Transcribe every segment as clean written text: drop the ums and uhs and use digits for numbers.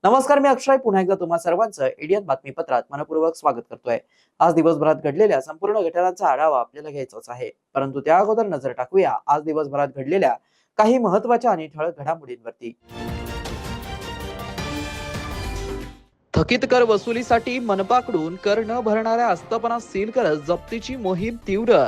नमस्कार, मी अक्षय पुन्हा एकदा तुम्हा सर्वांचं एडियन बातमीपत्रात मनपूर्वक स्वागत करतोय। आज दिवसभरात घडलेल्या संपूर्ण घटनांचा आढावा आपल्याला घ्यायचाच आहे, परंतु त्या अगोदर नजर टाकूया आज दिवसभरात घडलेल्या काही महत्त्वाच्या आणि ठळक घडामोडींवरती। थकीत कर वसुलीसाठी मनपाकडून कर न भरणाऱ्या आस्थापना सील करत जप्तीची मोहीम तीव्र।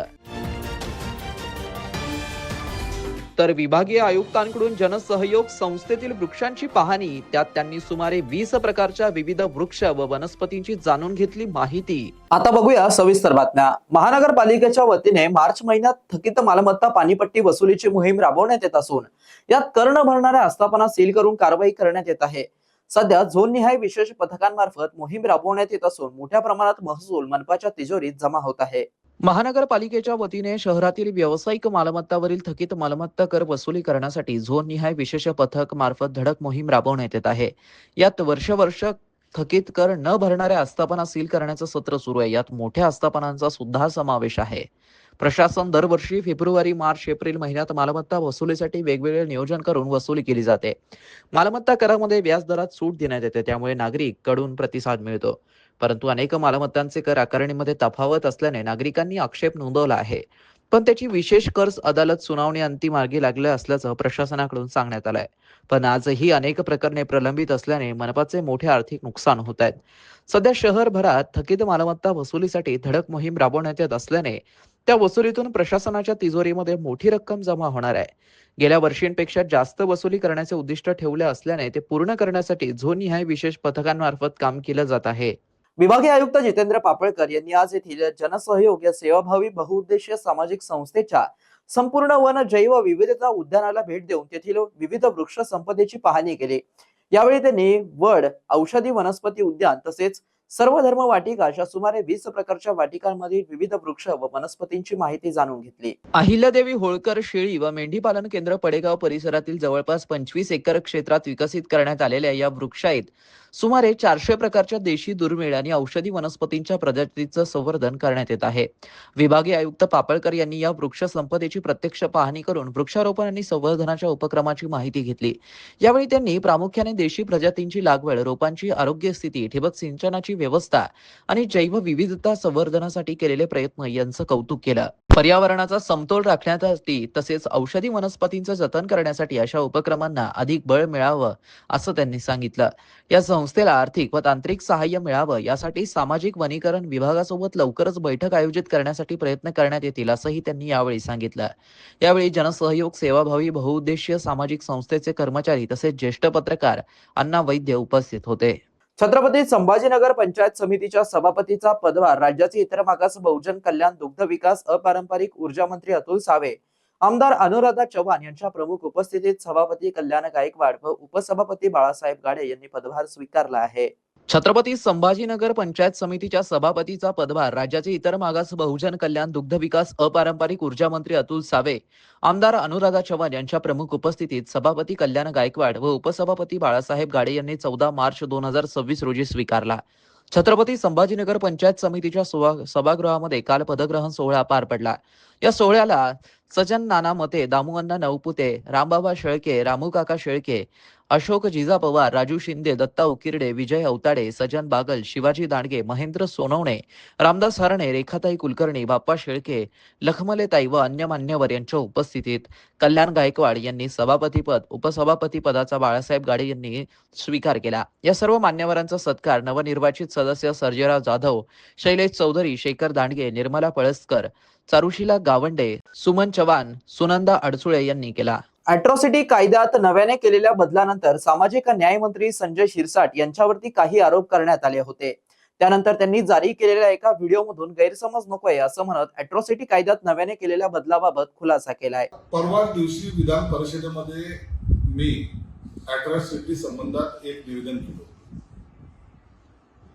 तर विभागीय आयुक्तांकडून जनसहयोग संस्थेतील वृक्षांची पाहणी, त्यात त्यांनी सुमारे 20 प्रकारच्या विविध वृक्ष व वनस्पतींची जाणून घेतली माहिती। आता बघूया सविस्तर बातम्या। महानगरपालिकेच्या वतीने मार्च महिन्यात थकीत मालमत्ता पाणीपट्टी वसुलीची मोहीम राबवण्यात येत असून यात कर न भरणाऱ्या आस्थापना सील करून कारवाई करण्यात येत आहे। सध्या झोननिहाय विशेष पथकांमार्फत मोहीम राबवण्यात येत असून मोठ्या प्रमाणात महसूल मनपाच्या तिजोरीत जमा होत आहे। महानगरपालिकेच्या वतीने शहरातील व्यावसायिक मालमत्तावरील थकीत मालमत्ता कर वसुली करण्यासाठी झोननिहाय विशेष पथक मार्फत धडक मोहीम राबवण्यात येत आहे। यात वर्ष थकीत कर न भरणाऱ्या आस्थापना सील करण्याचं सत्र सुरू आहे। यात मोठ्या आस्थापनांचा सुद्धा समावेश आहे। प्रशासन दरवर्षी फेब्रुवारी, मार्च, एप्रिल महिन्यात मालमत्ता वसुलीसाठी वेगवेगळे नियोजन करून वसुली केली जाते। मालमत्ता करामध्ये व्याजदरात सूट देण्यात येते, त्यामुळे नागरिक कडून प्रतिसाद मिळतो। परंतु अनेक मालमत्तांचे कर आकारणीमध्ये तफावत असल्याने नागरिकांनी आक्षेप नोंदवला आहे, पण त्याची विशेष कर अदालत सुनावणी अंतिम मार्गी लागले असल्याचं प्रशासनाकडून सांगण्यात आलंय। पण आजही अनेक प्रकरणे प्रलंबित असल्याने मनपाचे मोठे आर्थिक नुकसान होत आहेत। सध्या शहरभरात थकीत मालमत्ता वसुलीसाठी धडक मोहीम राबवण्यात येत असल्याने त्या वसुलीतून प्रशासनाच्या तिजोरीमध्ये मोठी रक्कम जमा होणार आहे। गेल्या वर्षींपेक्षा जास्त वसुली करण्याचे उद्दिष्ट ठेवले असल्याने ते पूर्ण करण्यासाठी झोननिहाय विशेष पथकांमार्फत काम केलं जात आहे। विभागीय आयुक्त जितेंद्र पापळकर यांनी आज येथील जनसहयोग या सेवाभावी बहुउद्देशीय सामाजिक संस्थेच्या संपूर्ण वन जैव विविधता उद्यानाला भेट देऊन तेथील विविध वृक्ष संपदेची पाहणी केली। यावेळी त्यांनी वड, औषधी वनस्पती उद्यान तसेच सर्व धर्म वाटिका अशा सुमारे 20 प्रकारच्या वाटिकांमधील विविध वृक्ष व वनस्पतींची माहिती जाणून घेतली। अहिल्यादेवी होळकर शेळी व मेंढी पालन केंद्र पडेगाव परिसरातील जवळपास 25 एकर क्षेत्रात विकसित करण्यात आलेल्या या वृक्षाईत सुमारे 400 प्रकारच्या देशी, दुर्मिळ आणि औषधी वनस्पतींच्या प्रजातींचं संवर्धन करण्यात येत आहे। विभागीय आयुक्त पापळकर यांनी या वृक्ष संपदेची प्रत्यक्ष पाहणी करून वृक्षारोपण आणि संवर्धनाच्या उपक्रमाची माहिती घेतली। यावेळी त्यांनी प्रामुख्याने देशी प्रजातींची लागवड, रोपांची आरोग्य स्थिती, ठिबक सिंचनाची व्यवस्था आणि जैव विविधता संवर्धनासाठी केलेले प्रयत्न यांचं कौतुक केलं। पर्यावरणाचा समतोल राखण्यासाठी तसेच औषधी वनस्पतींचं जतन करण्यासाठी अशा उपक्रमांना अधिक बळ मिळावं असं त्यांनी सांगितलं। या संस्थेला आर्थिक व तांत्रिक सहाय्य मिळावं यासाठी सामाजिक वनीकरण विभागासोबत लवकरच बैठक आयोजित करण्यासाठी प्रयत्न करण्यात येतील असंही त्यांनी यावेळी सांगितलं। यावेळी जनसहयोग सेवाभावी बहुउद्देशीय सामाजिक संस्थेचे कर्मचारी तसेच ज्येष्ठ पत्रकार अण्णा वैद्य उपस्थित होते। छत्रपती संभाजीनगर पंचायत समितीच्या सभापतीचा पदभार राज्याचे इतर मागास बहुजन कल्याण, दुग्ध विकास, अपारंपरिक ऊर्जा मंत्री अतुल सावे, आमदार अनुराधा चव्हाण यांच्या प्रमुख उपस्थितीत सभापती कल्याण गायकवाड व उपसभापती बाळासाहेब गाडे यांनी पदभार स्वीकारला आहे। छत्रपती संभाजीनगर पंचायत समितीच्या सभापतीचा पदभार राज्याचे इतर मागास बहुजन कल्याण, दुग्ध विकास, अपारंपरिक ऊर्जा मंत्री अतुल सावे, आमदार अनुराधा चव्हाण यांच्या प्रमुख उपस्थितीत सभापती कल्याण गायकवाड व उपसभापती बाळासाहेब गाडे यांनी 14 मार्च 2026 रोजी स्वीकारला। छत्रपती संभाजीनगर पंचायत समितीच्या सभागृहामध्ये काल पदग्रहण सोहळा पार पडला। या सोहळ्याला सजन नाना मते, दामूअण्णा नवपुते, रामबाबा शेळके, रामू काका शेळके, अशोक जिजा पवार, राजू शिंदे, दत्ता उकिरडे, विजय अवताडे, सजन बागल, शिवाजी दांडगे, महेंद्र सोनवणे, रामदास हरणे, रेखाताई कुलकर्णी, बाप्पा शेळके, लखमलेताई व अन्य मान्यवर यांच्या उपस्थितीत कल्याण गायकवाड यांनी सभापतीपद, उपसभापती पदाचा बाळासाहेब गाडे यांनी स्वीकार केला। या सर्व मान्यवरांचा सत्कार नवनिर्वाचित सदस्य सर्जेराव जाधव, शैलेश चौधरी, शेखर दांडगे, निर्मला पळसकर, चारुशीला गावंडे, सुमन चव्हाण, सुनंदा अडसुळे यांनी केला। अॅट्रॉसिटी कायद्यात नव्याने केलेल्या बदलानंतर सामाजिक न्याय मंत्री संजय शिरसाट यांच्यावरती काही आरोप करण्यात आले होते। त्यानंतर त्यांनी जारी केलेल्या एका व्हिडिओमधून गैरसमज नकोय असं म्हणत अॅट्रॉसिटी कायद्यात नव्याने केलेल्या बदलाबाबत खुलासा केलाय। परवा दिवशी विधान परिषदेमध्ये मी अॅट्रॉसिटी संबंधात एक निवेदन केलं।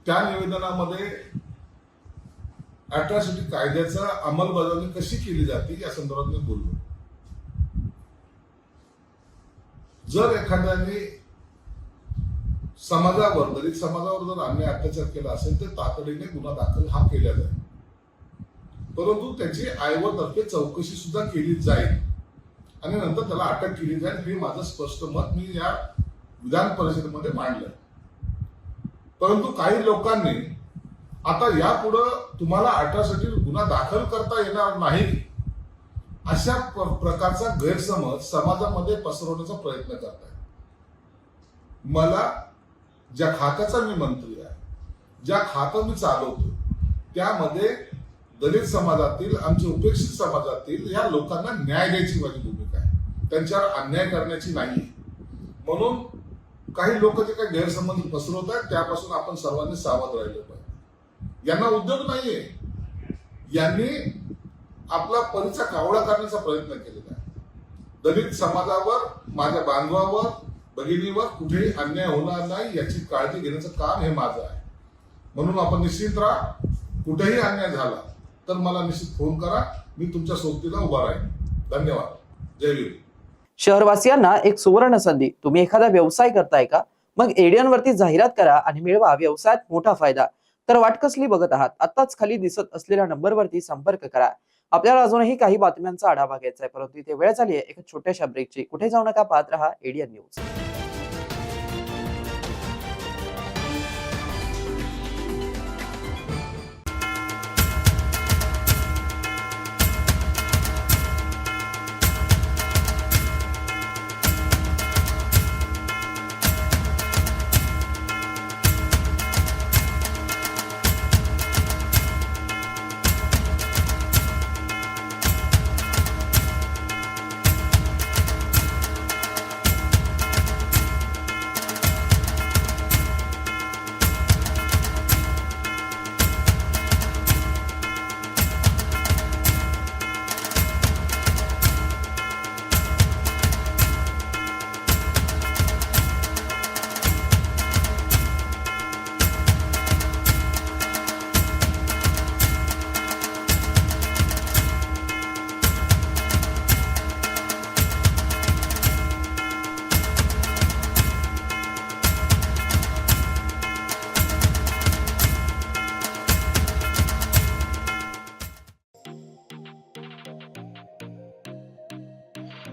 त्या निवेदनामध्ये अॅट्रॉसिटी कायद्याचा अंमलबजावणी कशी केली जाते या संदर्भात मी बोललो. जर एखाद्याने समाजावर, दलित समाजावर जर अन्याय अत्याचार केला असेल तर तातडीने गुन्हा दाखल हा केला जाईल, परंतु त्याची आयोगातर्फे चौकशी सुद्धा केली जाईल आणि नंतर त्याला अटक केली जाईल. हे माझं स्पष्ट मत मी या विधान परिषदेमध्ये मांडलंय. परंतु काही लोकांनी आता यापुढे तुम्हाला अॅट्रॉसिटी गुन्हा दाखल करता येणार नाही अशा प्रकारचा गैरसमज समाजामध्ये पसरवण्याचा प्रयत्न करताय. मला ज्या खात्याचा मी मंत्री आहे, ज्या खातं मी चालवतो, त्यामध्ये दलित समाजातील, आमच्या उपेक्षित समाजातील या लोकांना न्याय द्यायची माझी भूमिका आहे, त्यांच्यावर अन्याय करण्याची नाही. म्हणून काही लोक जे काही गैरसमज पसरवत आहेत त्यापासून आपण सर्वांनी सावध राहिलं पाहिजे. यांना उद्योग नाहीये, यांनी आपला परिचय कावळा करण्याचा प्रयत्न केलेला आहे. दलित समाजावर, माझ्या बांधवावर, भगिनीवर कुठेही अन्याय होणार नाही याची काळजी घेण्याचं काम हे माझं आहे. म्हणून आपण निश्चित राहा, कुठेही अन्याय झाला तर मला निश्चित फोन करा, मी तुमच्या सोबतीला उभा राहील. धन्यवाद. जय भीम. शहरवासियांना एक सुवर्ण संधी. तुम्ही एखादा व्यवसाय करताय का? मग एडियन वरती जाहिरात करा आणि मिळवा व्यवसायात मोठा फायदा. तर वाट कसली बघत आहात? आताच खाली दिसत असलेल्या नंबरवरती संपर्क करा. आपल्याला अजूनही काही बातम्यांचा आढावा घ्यायचा आहे, परंतु इथे वेळ झाली आहे एका छोट्याशा ब्रेकची. कुठे जाऊ नका, पाहत रहा एडियन न्यूज.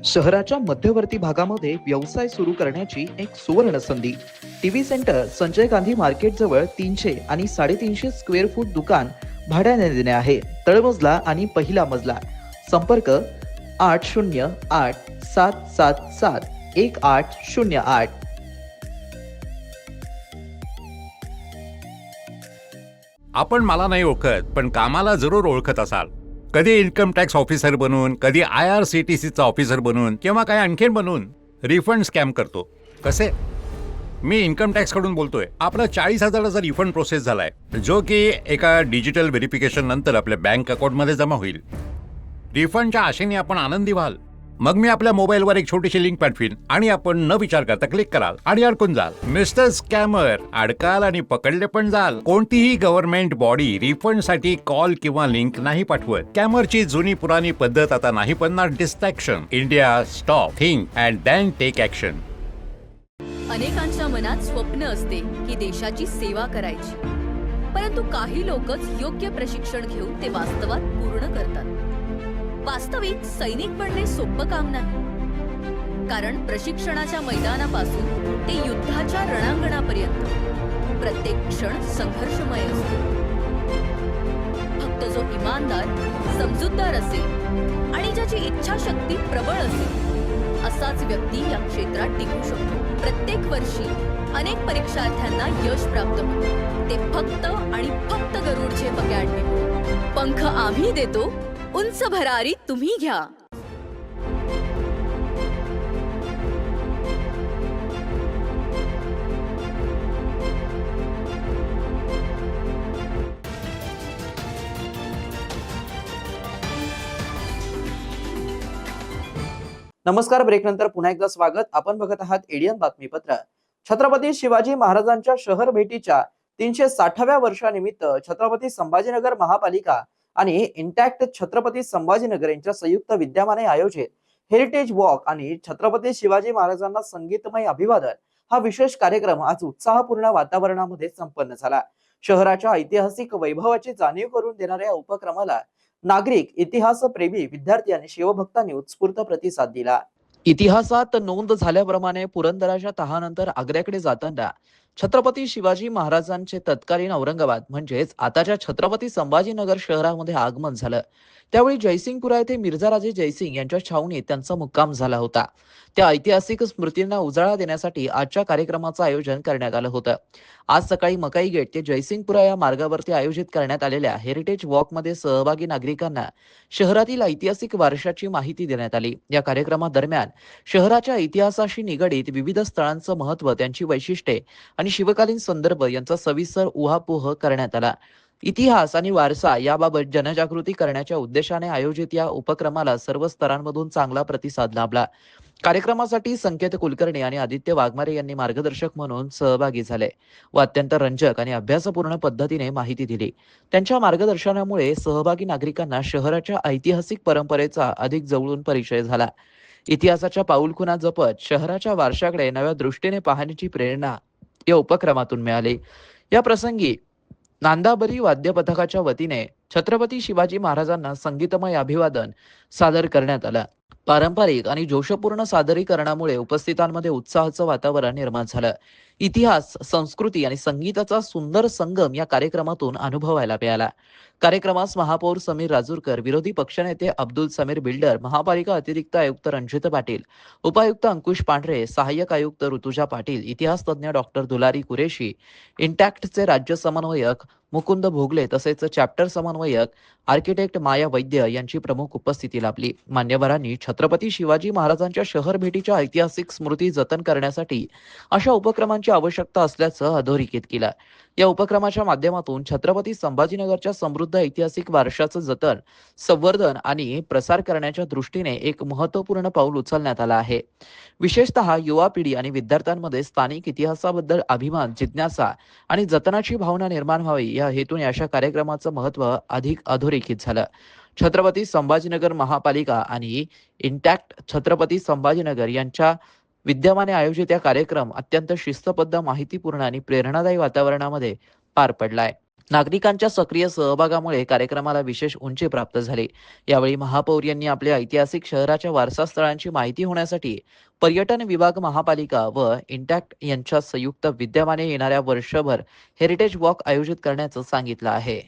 शहराच्या मध्यवर्ती भागामध्ये व्यवसाय सुरू करण्याची एक सुवर्ण संधी. TV centre Sanjay Gandhi market जवळ 300 आणि 350 स्क्वेअर फूट दुकान भाड्याने देणे आहे. तळमजला आणि पहिला मजला. संपर्क 8087771808. आपण मला नाही ओळखत, पण कामाला जरूर ओळखत असाल. कधी इन्कम टॅक्स ऑफिसर बनून, कधी IRCTCचा ऑफिसर बनून किंवा काय आणखीन बनून रिफंड स्कॅम करतो. कसे? मी इन्कम टॅक्स कडून बोलतोय. आपला 40,000चा रिफंड प्रोसेस झालाय, जो की एका डिजिटल व्हेरिफिकेशन नंतर आपल्या बँक अकाउंटमध्ये जमा होईल. रिफंडच्या आशेने आपण आनंदी व्हाल. मग मी आपल्या मोबाईलवर एक छोटीशी लिंक पाठवीन आणि आपण न विचार करता क्लिक कराल आणि अडकून जाल. मिस्टर स्कॅमर, अडकाल आणि पकडले पण जाल. कोणतीही गव्हर्नमेंट बॉडी रिफंडसाठी कॉल किंवा लिंक नाही पाठवत. स्कॅमरची जुनी पुराणी पद्धत आता नाही पडणार. Distraction. India, stop, think and then take action. अनेकांच्या मनात स्वप्न असते की देशाची सेवा करायची, परंतु काही लोकच योग्य प्रशिक्षण घेऊन ते वास्तवात पूर्ण करतात. वास्तविक सैनिक बनणे सोपं काम नाही, कारण प्रशिक्षणाच्या मैदानापासून ते युद्धाच्या रणांगणापर्यंत प्रत्येक क्षण संघर्षमय असतो. फक्त जो इमानदार, समजूतदार असेल आणि ज्याची इच्छाशक्ती प्रबळ असेल असाच व्यक्ती या क्षेत्रात टिकू शकतो. प्रत्येक वर्षी अनेक परीक्षार्थ्यांना यश प्राप्त होते, ते फक्त आणि फक्त गरुडचे अकॅडमी. पंख आम्ही देतो, उंच भरारी तुम्ही घ्या. नमस्कार. ब्रेक नंतर पुन्हा एकदा स्वागत. आपण बघत आहात एडियन बातमीपत्र. छत्रपती शिवाजी महाराजांच्या शहर भेटीच्या 360व्या वर्षानिमित्त छत्रपती संभाजीनगर महापालिका आणि इंटॅक्ट छत्रपती संभाजीनगर यांच्या संयुक्त विद्यमाने आयोजित हेरिटेज वॉक आणि छत्रपती शिवाजी महाराजांना संगीतमय अभिवादन हा विशेष कार्यक्रम आज उत्साहपूर्ण वातावरणामध्ये संपन्न झाला. शहराच्या ऐतिहासिक वैभवाची जाणीव करून देणाऱ्या उपक्रमाला नागरिक, इतिहास प्रेमी, विद्यार्थी आणि शिवभक्तांनी उत्स्फूर्त प्रतिसाद दिला. इतिहासात नोंद झाल्याप्रमाणे पुरंदराच्या तहानंतर आग्र्याकडे जाताना छत्रपती शिवाजी महाराजांचे तत्कालीन औरंगाबाद म्हणजेच आताच्या छत्रपती संभाजीनगर शहरामध्ये आगमन झालं. त्यावेळी जयसिंगपुरा येथे मिर्झाराजे जयसिंग यांच्या छावणीत त्यांचा मुक्काम झाला होता. त्या ऐतिहासिक स्मृतींना उजाळा देण्यासाठी आजच्या कार्यक्रमाचं आयोजन करण्यात आलं होतं. आज सकाळी मकाई गेट ते जयसिंगपुरा या मार्गावरती आयोजित करण्यात आलेल्या हेरिटेज वॉकमध्ये सहभागी नागरिकांना शहरातील ऐतिहासिक वारशाची माहिती देण्यात आली. या कार्यक्रमादरम्यान शहराच्या इतिहासाशी निगडीत विविध स्थळांचं महत्त्व, त्यांची वैशिष्ट्ये आणि शिवकालीन संदर्भ यांचा सविस्तर उहापोह करण्यात आला. इतिहास आणि वारसा याबाबत जनजागृती करण्याच्या उद्देशाने आयोजित या उपक्रमाला सर्व स्तरांमधून चांगला प्रतिसाद लाभला. कार्यक्रमासाठी संकेत कुलकर्णी आणि आदित्य वाघमारे यांनी मार्गदर्शक म्हणून सहभागी झाले व अत्यंत रंजक आणि अभ्यासपूर्ण पद्धतीने माहिती दिली. त्यांच्या मार्गदर्शनामुळे सहभागी नागरिकांना शहराच्या ऐतिहासिक परंपरेचा अधिक जवळून परिचय झाला. इतिहासाच्या पाऊलखुणा जपत शहराच्या वारशाकडे नव्या दृष्टीने पाहण्याची प्रेरणा या उपक्रमातून मिळाली. या प्रसंगी नांदाबरी वाद्य पथकाच्या वतीने छत्रपती शिवाजी महाराजांना संगीतमय अभिवादन सादर करण्यात आलं. पारंपरिक आणि जोशपूर्ण सादरीकरणामुळे उपस्थितांमध्ये उत्साहाचं वातावरण निर्माण झालं. इतिहास, संस्कृती आणि संगीताचा सुंदर संगम या कार्यक्रमातून अनुभवायला मिळाला. कार्यक्रमास महापौर समीर राजूरकर, विरोधी पक्षनेते अब्दुल समीर बिल्डर, महापालिका अतिरिक्त आयुक्त रणजित पाटील, उपायुक्त अंकुश पांढरे, सहाय्यक आयुक्त ऋतुजा पाटील, इतिहास तज्ज्ञ डॉक्टर दुलारी कुरेशी, इंटॅक्टचे राज्य समन्वयक मुकुंद भोगले तसेच चॅप्टर समन्वयक आर्किटेक्ट माया वैद्य यांची प्रमुख उपस्थिती लाभली. मान्यवरांनी छत्रपती शिवाजी महाराजांच्या शहर भेटीच्या ऐतिहासिक स्मृती जतन करण्यासाठी अशा उपक्रमांची आवश्यकता असल्याचं अधोरेखित केलं. या उपक्रमाच्या माध्यमातून छत्रपती संभाजीनगरच्या समृद्ध ऐतिहासिक वारशाचं जतन, संवर्धन आणि प्रसार करण्याच्या दृष्टीने एक महत्त्वपूर्ण पाऊल उचलण्यात आलं आहे. विशेषतः युवा पिढी आणि विद्यार्थ्यांमध्ये स्थानिक इतिहासाबद्दल अभिमान, जिज्ञासा आणि जतनाची भावना निर्माण व्हावी या हेतूने अशा कार्यक्रमाचं महत्त्व अधिक अधोरेखित झालं. छत्रपती संभाजीनगर महापालिका आणि इंटॅक्ट छत्रपती संभाजीनगर यांच्या विद्यमाने आयोजित या कार्यक्रम अत्यंत शिस्तबद्ध, माहितीपूर्ण आणि प्रेरणादायी वातावरणामध्ये पार पडलाय. नागरिकांच्या सक्रिय सहभागामुळे कार्यक्रमाला विशेष उंची प्राप्त झाली. यावेळी महापौर यांनी आपल्या ऐतिहासिक शहराच्या वारसास्थळांची माहिती होण्यासाठी पर्यटन विभाग, महापालिका व इंटॅक्ट यांच्या संयुक्त विद्यमाने येणाऱ्या वर्षभर हेरिटेज वॉक आयोजित करण्याचं सांगितलं आहे.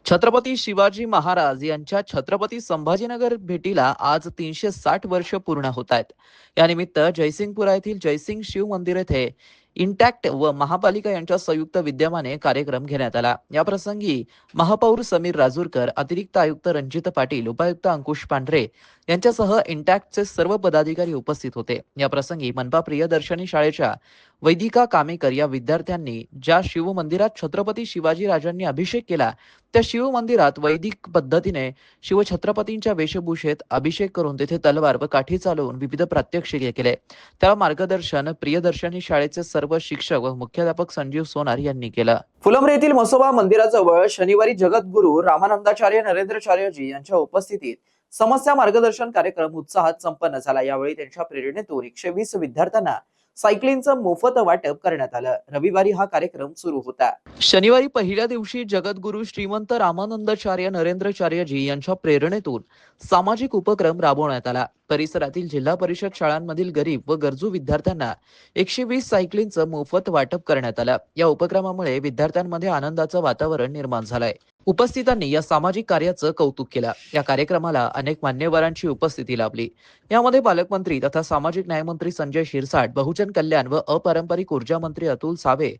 छत्रपती शिवाजी महाराज यांच्या छत्रपती संभाजीनगर भेटीला आज 360 वर्ष पूर्ण होत आहेत. या निमित्त जयसिंगपुरा येथील जयसिंग शिव मंदिर येथे इंटॅक्ट व महापालिका यांच्या संयुक्त विद्यमाने कार्यक्रम घेण्यात आला. या प्रसंगी महापौर समीर राजूरकर, अतिरिक्त आयुक्त रणजित पाटील, उपायुक्त अंकुश पांढरे यांच्यासह इंटॅक्टचे सर्व पदाधिकारी उपस्थित होते. या प्रसंगी मनपा प्रियदर्शनी शाळेच्या वैदिका कामेकर या विद्यार्थ्यांनी ज्या शिव मंदिरात छत्रपती शिवाजी राजांनी अभिषेक केला त्या शिव मंदिरात वैदिक पद्धतीने शिवछत्रपतींच्या वेशभूषेत अभिषेक करून तेथे तलवार व काठी चालवून विविध प्रात्यक्षिके केले. त्या मार्गदर्शन प्रियदर्शनी शाळेचे सर्व शिक्षक व मुख्याध्यापक संजीव सोनार यांनी केलं. फुलंब्री येथील म्हसोबा मंदिराजवळ शनिवारी जगद्गुरू रामानंदाचार्य नरेंद्राचार्यजी यांच्या उपस्थितीत समस्या मार्गदर्शन कार्यक्रम उत्साहात संपन्न झाला. यावेळी त्यांच्या प्रेरणेतून 120 विद्यार्थ्यांना सायकलिंगचं मोफत वाटप करण्यात आलं. रविवारी हा कार्यक्रम सुरू होता. शनिवारी पहिल्या दिवशी जगद्गुरू श्रीमंत रामानंदाचार्य नरेंद्राचार्यजी यांच्या प्रेरणेतून सामाजिक उपक्रम राबवण्यात आला. परिसरातील जिल्हा परिषद शाळांमधील गरीब व गरजू विद्यार्थ्यांना 120 सायकलिंगचं मोफत वाटप करण्यात आलं. या उपक्रमामुळे विद्यार्थ्यांमध्ये आनंदाचं वातावरण निर्माण झालंय. उपस्थितांनी या सामाजिक कार्याचं कौतुक केलं. या कार्यक्रमाला अनेक मान्यवरांची उपस्थिती लाभली. यामध्ये पालकमंत्री तथा सामाजिक न्यायमंत्री संजय शिरसाट, बहुजन कल्याण व अपारंपरिक ऊर्जा मंत्री अतुल सावे,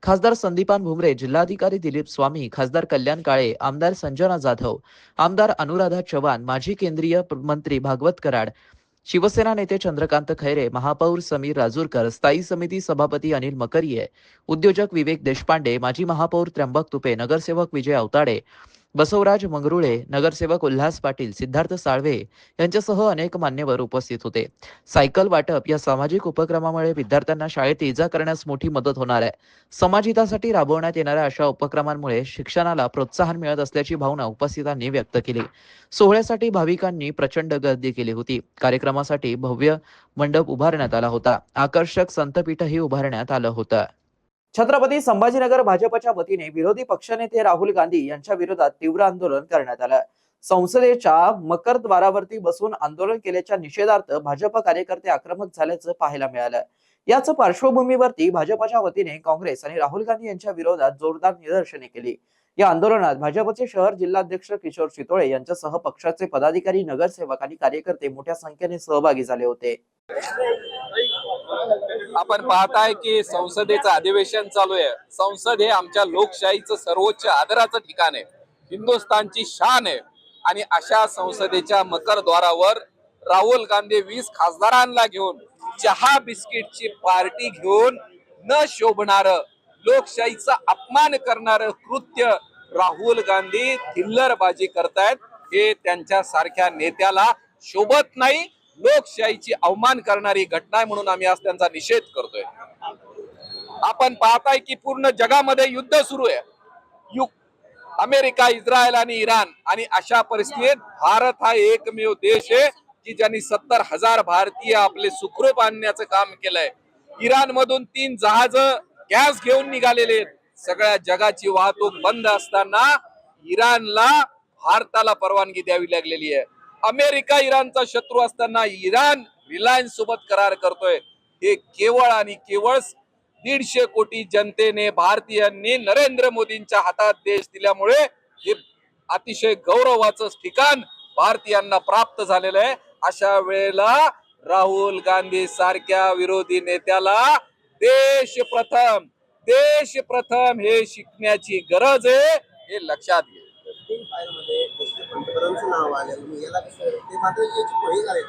खासदार संदीपान भुमरे, जिल्हाधिकारी दिलीप स्वामी, खासदार कल्याण काळे, आमदार संजना जाधव, आमदार अनुराधा चव्हाण, माजी केंद्रीय मंत्री भागवत कराड, शिवसेना नेते चंद्रकांत खैरे, महापौर समीर राजूरकर, स्थायी समिती सभापती अनिल मकरिये, उद्योजक विवेक देशपांडे, माजी महापौर त्र्यंबक तुपे, नगरसेवक विजय अवताडे, बसवराज मंगरुळे, नगरसेवक उल्हास पाटील, सिद्धार्थ साळवे यांच्यासह अनेक मान्यवर उपस्थित होते. सायकल वाटप या सामाजिक उपक्रमामुळे विद्यार्थ्यांना शाळेत ये-जा करण्यास मोठी मदत होणार आहे. समाजहितासाठी राबवण्यात येणाऱ्या अशा उपक्रमांमुळे शिक्षणाला प्रोत्साहन मिळत असल्याची भावना उपस्थितांनी व्यक्त केली. सोहळ्यासाठी भाविकांनी प्रचंड गर्दी केली होती. कार्यक्रमासाठी भव्य मंडप उभारण्यात आला होता. आकर्षक संतपीठही उभारण्यात आलं होतं. छत्रपती संभाजीनगर भाजपच्या वतीने विरोधी पक्षनेते राहुल गांधी यांच्या विरोधात तीव्र आंदोलन करण्यात आलं. संसदेच्या मकरद्वारावरती बसून आंदोलन केल्याच्या निषेधार्थ भाजप कार्यकर्ते आक्रमक झाल्याचं पाहायला मिळालं. याच पार्श्वभूमीवरती भाजपच्या वतीने काँग्रेस आणि राहुल गांधी यांच्या विरोधात जोरदार निदर्शने केली. या आंदोलनात भाजपचे शहर जिल्हाध्यक्ष किशोर चितोळे यांच्यासह पक्षाचे पदाधिकारी, नगरसेवक आणि कार्यकर्ते मोठ्या संख्येने सहभागी झाले होते. आपण पाहताय की संसदेचं अधिवेशन चालू आहे. संसद हे आमच्या लोकशाहीचं सर्वोच्च आदराचं ठिकाण आहे, हिंदुस्थानची शान आहे. आणि अशा संसदेच्या मकरद्वारावर राहुल गांधी 20 खासदारांना घेऊन चहा बिस्किटची पार्टी घेऊन न शोभणार, लोकशाहीचा अपमान करणारं कृत्य राहुल गांधी थिल्लरबाजी करतायत. हे त्यांच्या सारख्या नेत्याला शोभत नाही. लोकशाहीची अवमान करणारी घटना आहे, म्हणून आम्ही आज त्यांचा निषेध करतोय. आपण पाहताय की पूर्ण जगामध्ये युद्ध सुरू आहे. अमेरिका, इस्रायल आणि इराण. आणि अशा परिस्थितीत भारत हा एकमेव देश आहे की ज्यांनी 70,000 भारतीय आपले सुखरूप आणण्याचं काम केलंय. इराण मधून 3 जहाज गॅस घेऊन निघालेले आहेत. सगळ्या जगाची वाहतूक बंद असताना इराणला भारताला परवानगी द्यावी लागलेली आहे. अमेरिका इराणचा शत्रू असताना इराण रिलायन्स सोबत करार करतोय. हे केवळ आणि केवळ 150 कोटी जनतेने, भारतीयांनी नरेंद्र मोदींच्या हातात देश दिल्यामुळे हे अतिशय गौरवाचं ठिकाण भारतीयांना प्राप्त झालेलं आहे. अशा वेळेला राहुल गांधी सारख्या विरोधी नेत्याला देश प्रथम, देश प्रथम हे शिकण्याची गरज आहे, हे लक्षात घे.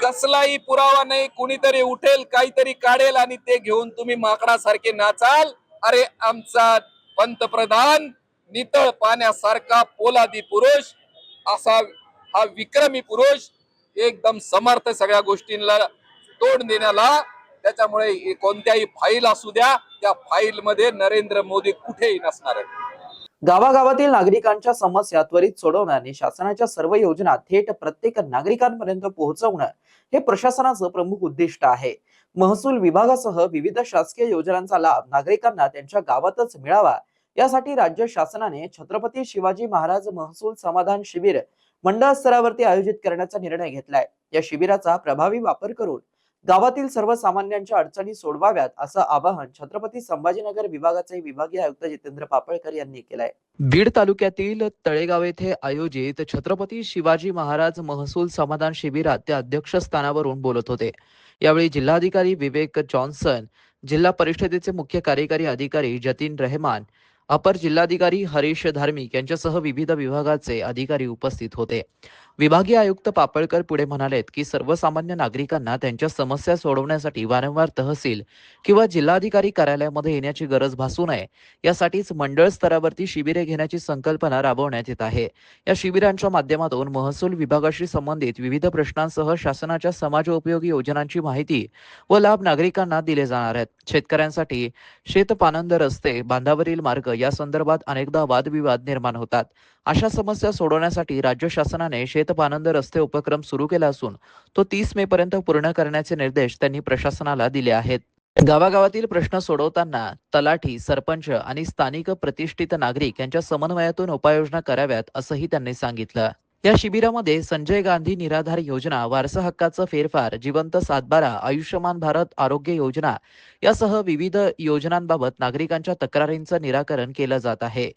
कसलाही पुरावा नाही. कुणीतरी उठेल, काहीतरी काढेल आणि ते घेऊन तुम्ही माकडासारखे नाचाल. अरे आमचा पंतप्रधान नितळ पाण्यासारखा पोलादी पुरुष, असा हा विक्रमी पुरुष, एकदम समर्थ सगळ्या गोष्टींना तोंड देण्याला. त्याच्यामुळे कोणत्याही फाईल असू द्या, त्या फाईल मध्ये नरेंद्र मोदी कुठेही नसणार आहे. गावागावातील नागरिकांच्या समस्या त्वरित सोडवणं आणि शासनाच्या सर्व योजना थेट प्रत्येक नागरिकांपर्यंत पोहोचवणं हे प्रशासनाचं प्रमुख उद्दिष्ट आहे. महसूल विभागासह विविध शासकीय योजनांचा लाभ नागरिकांना त्यांच्या गावातच मिळावा, यासाठी राज्य शासनाने छत्रपती शिवाजी महाराज महसूल समाधान शिबिर मंडळ स्तरावरती आयोजित करण्याचा निर्णय घेतलाय. या शिबिराचा प्रभावी वापर करून गावातील सर्वसामान्यांच्या अडचणी सोडवाव्यात, असं आवाहन छत्रपती संभाजीनगर विभागाचे विभागीय आयुक्त जितेंद्र पापळकर यांनी केलंय. बीड तालुक्यातील तळेगाव येथे आयोजित छत्रपती शिवाजी महाराज महसूल समाधान शिबिरात ते अध्यक्षस्थानावरून बोलत होते. यावेळी जिल्हाधिकारी विवेक जॉन्सन, जिल्हा परिषदेचे मुख्य कार्यकारी अधिकारी जतीन रहमान, अपर जिल्हाधिकारी हरीश धार्मिक यांच्यासह विविध विभागाचे अधिकारी उपस्थित होते. विभागीय आयुक्त पापळकर पुढे म्हणालेत की सर्वसामान्य नागरिकांना त्यांच्या समस्या सोडवण्यासाठी वारंवार तहसील किंवा जिल्हाधिकारी कार्यालयामध्ये येण्याची गरज भासू नये, यासाठीच मंडळ स्तरावरती शिबिरे घेण्याची संकल्पना राबवण्यात येत आहे. या शिबिरांच्या माध्यमातून महसूल विभागाशी संबंधित विविध प्रश्नांसह शासनाच्या समाजोपयोगी योजनांची माहिती व लाभ नागरिकांना दिले जाणार आहेत. शेतकऱ्यांसाठी शेतपानंद रस्ते, बांधावरील मार्ग या संदर्भात अनेकदा वादविवाद निर्माण होतात. अशा समस्या सोडवण्यासाठी राज्य शासनाने शेतपानंद रस्ते उपक्रम सुरू केला असून तो 30 मे पर्यंत पूर्ण करण्याचे निर्देश त्यांनी प्रशासनाला दिले आहेत. गावागावातील प्रश्न सोडवताना तलाठी, सरपंच आणि स्थानिक प्रतिष्ठित नागरिक यांच्या समन्वयातून उपाययोजना कराव्यात, असंही त्यांनी सांगितलं. या शिबिरामध्ये संजय गांधी निराधार योजना, वारसा हक्काचं फेरफार, जिवंत सातबारा, आयुष्यमान भारत आरोग्य योजना यासह विविध योजनांबाबत नागरिकांच्या तक्रारींचं निराकरण केलं जात आहे.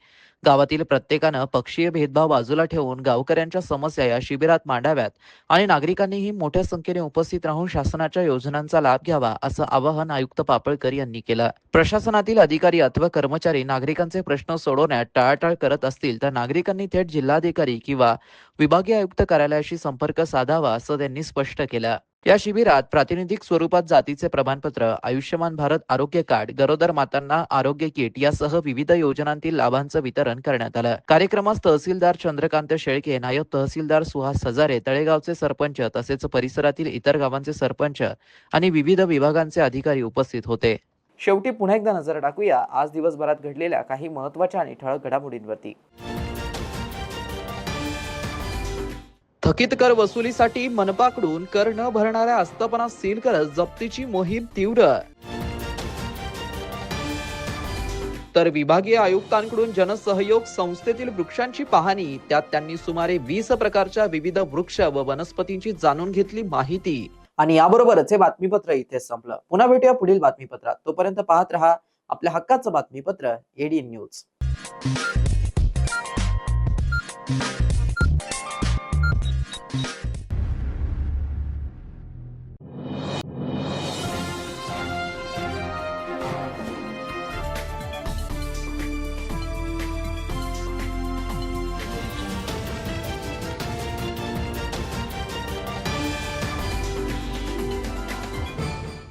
गावातील प्रत्येकानं पक्षीय भेदभाव बाजूला ठेवून गावकऱ्यांच्या समस्या या शिबिरात मांडाव्यात आणि नागरिकांनीही मोठ्या संख्येने उपस्थित राहून शासनाच्या योजनांचा लाभ घ्यावा, असं आवाहन आयुक्त पापळकर यांनी केलं. प्रशासनातील अधिकारी अथवा कर्मचारी नागरिकांचे प्रश्न सोडवण्यात टाळाटाळ करत असतील तर नागरिकांनी थेट जिल्हाधिकारी किंवा विभागीय आयुक्त कार्यालयाशी संपर्क साधावा, असं त्यांनी स्पष्ट केलं. या शिबिरात प्रातिनिधिक स्वरूपात जातीचे प्रमाणपत्र, आयुष्यमान भारत आरोग्य कार्ड, गरोदर मातांना आरोग्य किट यासह विविध योजनांतील लाभांचं वितरण करण्यात आलं. कार्यक्रमास तहसीलदार चंद्रकांत शेळके, नायब तहसीलदार सुहास हजारे, तळेगावचे सरपंच तसेच परिसरातील इतर गावांचे सरपंच आणि विविध विभागांचे अधिकारी उपस्थित होते. शेवटी पुन्हा एकदा नजर टाकूया आज दिवसभरात घडलेल्या काही महत्त्वाच्या आणि ठळक घडामोडींवरती. थकीत कर वसुलीसाठी मनपाकडून कर न भरणाऱ्या आस्थापना सील करत जप्तीची मोहीम तीव्र. तर विभागीय आयुक्तांकडून जनसहयोग संस्थेतील वृक्षांची पाहणी, त्यात त्यांनी सुमारे 20 प्रकारच्या विविध वृक्ष व वनस्पतींची जाणून घेतली माहिती. आणि याबरोबरच हे बातमीपत्र इथे संपलं. पुन्हा भेटूया पुढील बातमीपत्रात. तोपर्यंत पाहत रहा आपल्या हक्काचं बातमीपत्र ADN न्यूज.